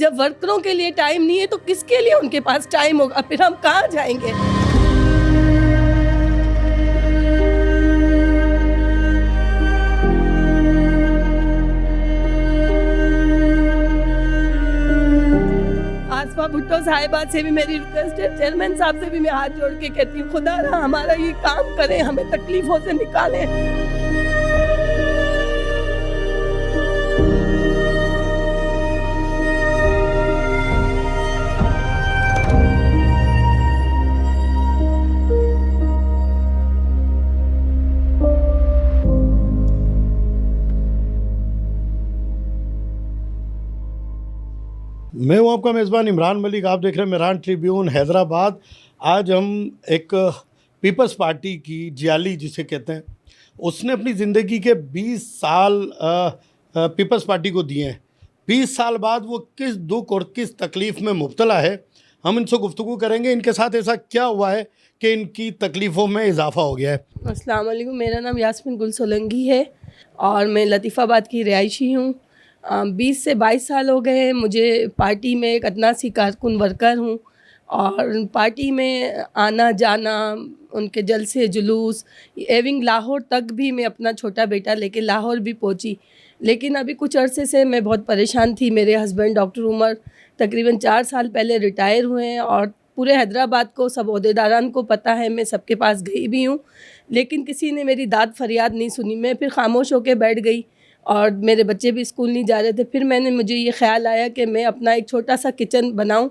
जब वर्करों के लिए टाइम नहीं है तो किसके लिए उनके पास टाइम होगा? फिर हम कहाँ जाएंगे? आसफा भुट्टो साहिबा से भी मेरी रिक्वेस्ट है, चेयरमैन साहब से भी मैं हाथ जोड़ के कहती हूँ, खुदा ना हमारा ये काम करें, हमें तकलीफों से निकालें। मैं हूं आपका मेज़बान इमरान मलिक। आप देख रहे हैं मेहरान ट्रिब्यून हैदराबाद। आज हम एक पीपल्स पार्टी की जियाली जिसे कहते हैं, उसने अपनी ज़िंदगी के 20 साल पीपल्स पार्टी को दिए हैं। 20 साल बाद वो किस दुख और किस तकलीफ़ में मुब्तला है, हम इनसे गुफ्तगू करेंगे। इनके साथ ऐसा क्या हुआ है कि इनकी तकलीफ़ों में इजाफा हो गया है। अस्सलाम वालेकुम, मेरा नाम यास्मीन गुल सोलंकी है और मैं लतीफ़ाबाद की रिहायशी हूँ। 20 से 22 साल हो गए हैं मुझे पार्टी में एक अदनासी कारकुन वर्कर हूँ और पार्टी में आना जाना, उनके जलसे जुलूस, एविंग लाहौर तक भी मैं अपना छोटा बेटा लेके लाहौर भी पहुँची। लेकिन अभी कुछ अरसे से मैं बहुत परेशान थी। मेरे हस्बैंड डॉक्टर उमर तकरीबन 4 साल पहले रिटायर हुए हैं और पूरे हैदराबाद को सब ओहदेदारान को पता है, मैं सबके पास गई भी हूँ, लेकिन किसी ने मेरी दाद फरियाद नहीं सुनी। मैं फिर खामोश होकर बैठ गई और मेरे बच्चे भी स्कूल नहीं जा रहे थे। फिर मुझे ये ख्याल आया कि मैं अपना एक छोटा सा किचन बनाऊं।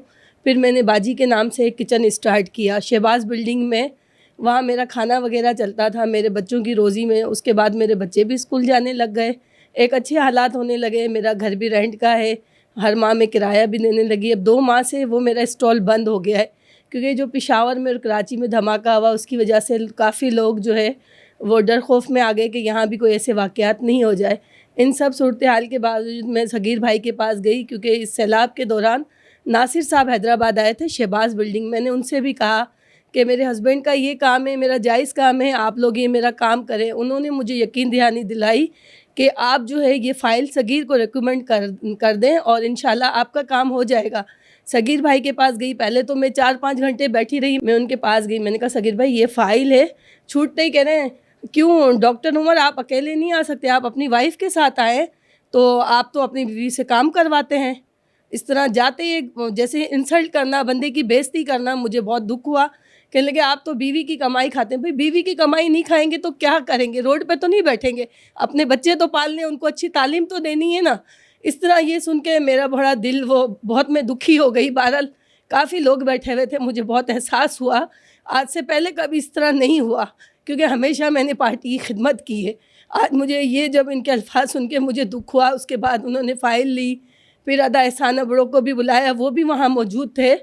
फिर मैंने बाजी के नाम से एक किचन स्टार्ट किया शहबाज बिल्डिंग में। वहाँ मेरा खाना वगैरह चलता था, मेरे बच्चों की रोज़ी में। उसके बाद मेरे बच्चे भी स्कूल जाने लग गए, एक अच्छे हालात होने लगे। मेरा घर भी रेंट का है, हर माह में किराया भी देने लगी। अब 2 माह से वो मेरा स्टॉल बंद हो गया है क्योंकि जो पेशावर में और कराची में धमाका हुआ उसकी वजह से काफ़ी लोग जो है वो डर खौफ में आ गए कि यहाँ भी कोई ऐसे वाक़यात नहीं हो जाए। इन सब सूरत हाल के बावजूद मैं सगीर भाई के पास गई क्योंकि इस सैलाब के दौरान नासिर साहब हैदराबाद आए थे शहबाज बिल्डिंग। मैंने उनसे भी कहा कि मेरे हस्बैंड का ये काम है, मेरा जायज़ काम है, आप लोग ये मेरा काम करें। उन्होंने मुझे यकीन दहानी दिलाई कि आप जो है ये फ़ाइल सगीर को रिकमेंड कर दें और इंशाल्लाह आपका काम हो जाएगा। सगीर भाई के पास गई, पहले तो मैं 4-5 घंटे बैठी रही। मैं उनके पास गई, मैंने कहा सगीर भाई ये फ़ाइल है। छूटते ही कह रहे हैं क्यों डॉक्टर उमर आप अकेले नहीं आ सकते, आप अपनी वाइफ के साथ आए, तो आप तो अपनी बीवी से काम करवाते हैं। इस तरह जाते ही जैसे इंसल्ट करना, बंदे की बेइज्जती करना, मुझे बहुत दुख हुआ। कहने लगे आप तो बीवी की कमाई खाते हैं। भाई बीवी की कमाई नहीं खाएंगे तो क्या करेंगे? रोड पे तो नहीं बैठेंगे, अपने बच्चे तो पालने, उनको अच्छी तालीम तो देनी है ना। इस तरह ये सुन के मेरा बड़ा दिल वो बहुत मैं दुखी हो गई। बहरहाल काफ़ी लोग बैठे हुए थे, मुझे बहुत एहसास हुआ। आज से पहले कभी इस तरह नहीं हुआ क्योंकि हमेशा मैंने पार्टी की खिदमत की है। आज मुझे ये जब इनके अल्फाज सुन के मुझे दुख हुआ। उसके बाद उन्होंने फ़ाइल ली, फिर अदा एहसान अबड़ों को भी बुलाया, वो भी वहाँ मौजूद थे।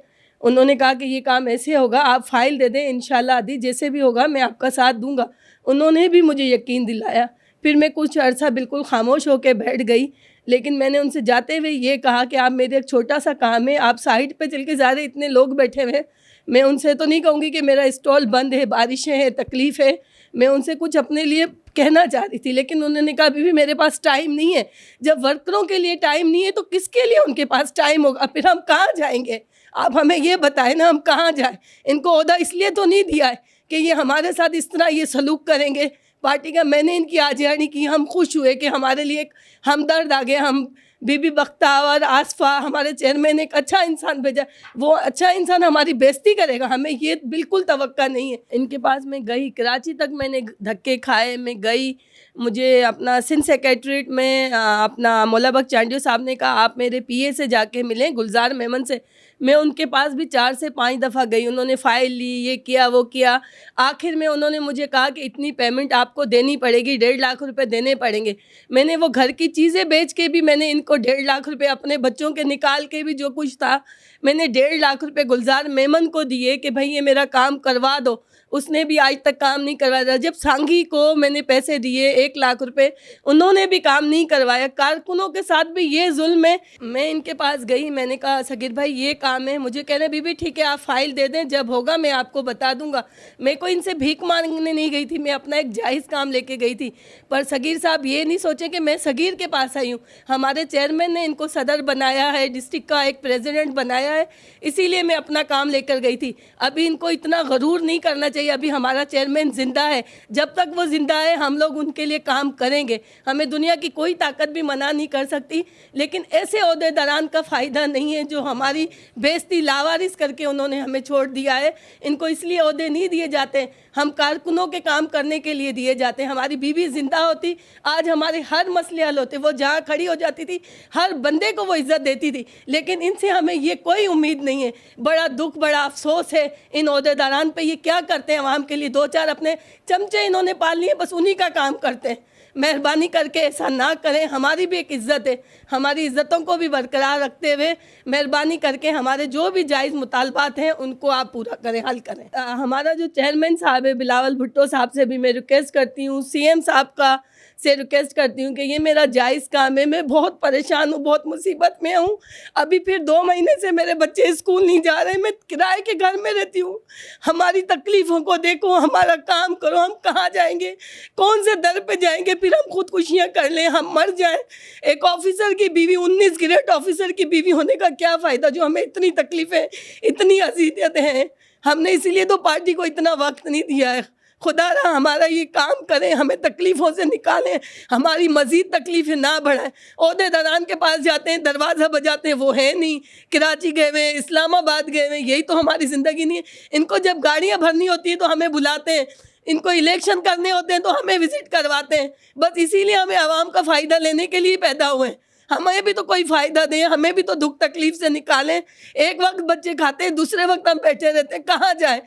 उन्होंने कहा कि ये काम ऐसे होगा, आप फ़ाइल दे दें, इंशाल्लाह आदि जैसे भी होगा मैं आपका साथ दूंगा। उन्होंने भी मुझे यकीन दिलाया। फिर मैं कुछ अर्सा बिल्कुल खामोश होकर बैठ गई, लेकिन मैंने उनसे जाते हुए ये कहा कि आप मेरे एक छोटा सा काम है, आप साइड पे चल के जा रहे, इतने लोग बैठे हुए। मैं उनसे तो नहीं कहूँगी कि मेरा स्टॉल बंद है, बारिशें हैं, तकलीफ़ है। मैं उनसे कुछ अपने लिए कहना चाह रही थी, लेकिन उन्होंने कहा अभी भी मेरे पास टाइम नहीं है। जब वर्करों के लिए टाइम नहीं है तो किसके लिए उनके पास टाइम होगा? फिर हम कहाँ जाएंगे? आप हमें ये बताएं ना, हम कहाँ जाएं? इनको ओहदा इसलिए तो नहीं दिया है कि ये हमारे साथ इस तरह ये सलूक करेंगे। पार्टी का मैंने इनकी आजियानी की, हम खुश हुए कि हमारे लिए एक हमदर्द आ गया। हम बीबी बख्तावर, आसफा, हमारे चेयरमैन एक अच्छा इंसान भेजा, वो अच्छा इंसान हमारी बेइज्जती करेगा, हमें ये बिल्कुल तवक्का नहीं है। इनके पास मैं गई, कराची तक मैंने धक्के खाए, मैं गई। मुझे अपना सिंध सेक्रेटरीट में अपना मौला बख्श चांडियो साहब ने कहा आप मेरे पीए से जाके मिलें, गुलजार मेमन से। मैं उनके पास भी 4 से 5 दफ़ा गई। उन्होंने फ़ाइल ली, ये किया वो किया। आखिर में उन्होंने मुझे कहा कि इतनी पेमेंट आपको देनी पड़ेगी, 1.5 लाख रुपए देने पड़ेंगे। मैंने वो घर की चीज़ें बेच के भी मैंने इनको 1.5 लाख रुपए, अपने बच्चों के निकाल के भी जो कुछ था मैंने 1.5 लाख रुपए गुलजार मेमन को दिए कि भाई ये मेरा काम करवा दो। उसने भी आज तक काम नहीं करवाया। जब सांघी को मैंने पैसे दिए 1 लाख रुपए, उन्होंने भी काम नहीं करवाया। कारकुनों के साथ भी ये जुल्म है। मैं इनके पास गई, मैंने कहा सगीर भाई ये काम है, मुझे कह रहे बीबी ठीक है आप फाइल दे दें, जब होगा मैं आपको बता दूंगा। मैं कोई इनसे भीख मांगने नहीं गई थी, मैं अपना एक जायज़ काम लेके गई थी। पर सगीर साहब ये नहीं सोचे कि मैं सगीर के पास आई हूँ। हमारे चेयरमैन ने इनको सदर बनाया है, डिस्ट्रिक्ट का एक प्रेसिडेंट बनाया है, इसीलिए मैं अपना काम लेकर गई थी। अभी इनको इतना गरूर नहीं करना चाहिए। अभी हमारा चेयरमैन जिंदा है, जब तक वो जिंदा है हम लोग उनके लिए काम करेंगे। हमें दुनिया की कोई ताकत भी मना नहीं कर सकती, लेकिन ऐसे ओहदेदारान का फ़ायदा नहीं है जो हमारी बेइज्जती लावारिस करके उन्होंने हमें छोड़ दिया है। इनको इसलिए ओहदे नहीं दिए जाते, हम कारकुनों के काम करने के लिए दिए जाते हैं। हमारी बीवी जिंदा होती, आज हमारे हर मसले हल होते। वो जहाँ खड़ी हो जाती थी, हर बंदे को वो इज्जत देती थी, लेकिन इनसे हमें ये कोई उम्मीद नहीं है। बड़ा दुख, बड़ा अफसोस है इन ओहदेदारान पे। ये क्या करते हैं आवाम के लिए? 2-4 अपने चमचे इन्होंने पाल लिए, बस उन्हीं का काम करते हैं। मेहरबानी करके ऐसा ना करें, हमारी भी एक इज़्ज़त है, हमारी इज़्ज़तों को भी बरकरार रखते हुए मेहरबानी करके हमारे जो भी जायज़ मुतालबात हैं उनको आप पूरा करें, हल करें। हमारा जो चेयरमैन साहब है बिलावल भुट्टो साहब से भी मैं रिक्वेस्ट करती हूँ, सीएम साहब का से रिक्वेस्ट करती हूँ कि ये मेरा जायज़ काम है। मैं बहुत परेशान हूँ, बहुत मुसीबत में हूँ। अभी फिर 2 महीने से मेरे बच्चे स्कूल नहीं जा रहे, मैं किराए के घर में रहती हूँ। हमारी तकलीफ़ों को देखो, हमारा काम करो, हम कहाँ जाएंगे, कौन से दर पे जाएंगे? फिर हम खुदकुशियाँ कर लें, हम मर जाएं। एक ऑफिसर की बीवी, 19 ग्रेड ऑफिसर की बीवी होने का क्या फ़ायदा, जो हमें इतनी तकलीफ़ें, इतनी अज़ियतें हैं। हमने इसीलिए तो पार्टी को इतना वक्त नहीं दिया है। खुदा रहा हमारा ये काम करें, हमें तकलीफ़ों से निकालें, हमारी मज़ीद तकलीफ़ें ना बढ़ाएं। ओहदेदारान के पास जाते हैं, दरवाज़ा बजाते हैं, वो है नहीं, कराची गए हुए, इस्लामाबाद गए हुए, यही तो हमारी ज़िंदगी नहीं है। इनको जब गाड़ियाँ भरनी होती है तो हमें बुलाते हैं, इनको इलेक्शन करने होते हैं तो हमें विज़िट करवाते हैं। बस इसीलिए हमें आवाम का फ़ायदा लेने के लिए पैदा हुए हैं। हमें भी तो कोई फ़ायदा दें, हमें भी तो दुख तकलीफ़ से निकालें। एक वक्त बच्चे खाते हैं, दूसरे वक्त हम बैठे रहते हैं, कहाँ जाएँ?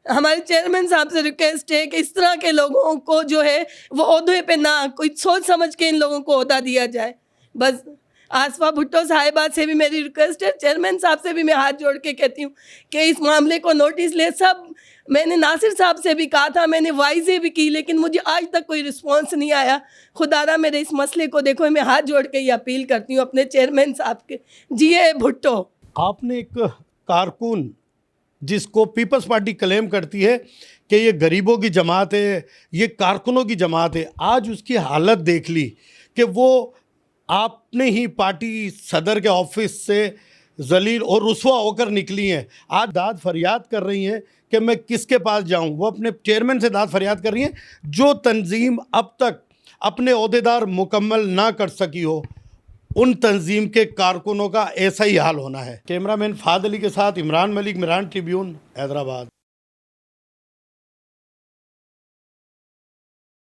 हमारे चेयरमैन साहब से रिक्वेस्ट है कि इस तरह के लोगों को जो है वो ओहदे पे ना, कोई सोच समझ के इन लोगों को ओहदा दिया जाए। बस आसफा भुट्टो साहिबा से भी मेरी रिक्वेस्ट है, चेयरमैन साहब से भी मैं हाथ जोड़ के कहती हूँ कि इस मामले को नोटिस ले। सब मैंने नासिर साहब से भी कहा था, मैंने वाइज़ें भी की, लेकिन मुझे आज तक कोई रिस्पॉन्स नहीं आया। खुदारा मेरे इस मसले को देखो, मैं हाथ जोड़ के ये अपील करती हूँ अपने चेयरमैन साहब के। जी भुट्टो, आपने एक कारकुन जिसको पीपल्स पार्टी क्लेम करती है कि ये गरीबों की जमात है, ये कारकुनों की जमात है, आज उसकी हालत देख ली कि वो आपने ही पार्टी सदर के ऑफिस से जलील और रुस्वा होकर निकली हैं। आज दाद फरियाद कर रही हैं कि मैं किसके पास जाऊं। वो अपने चेयरमैन से दाद फरियाद कर रही हैं, जो तंजीम अब तक अपने ओहदेदार मुकम्मल ना कर सकी हो, उन तंजीम के कारकुनों का ऐसा ही हाल होना है। कैमरामैन फाद अली के साथ इमरान मलिक, मिरान ट्रिब्यून, हैदराबाद।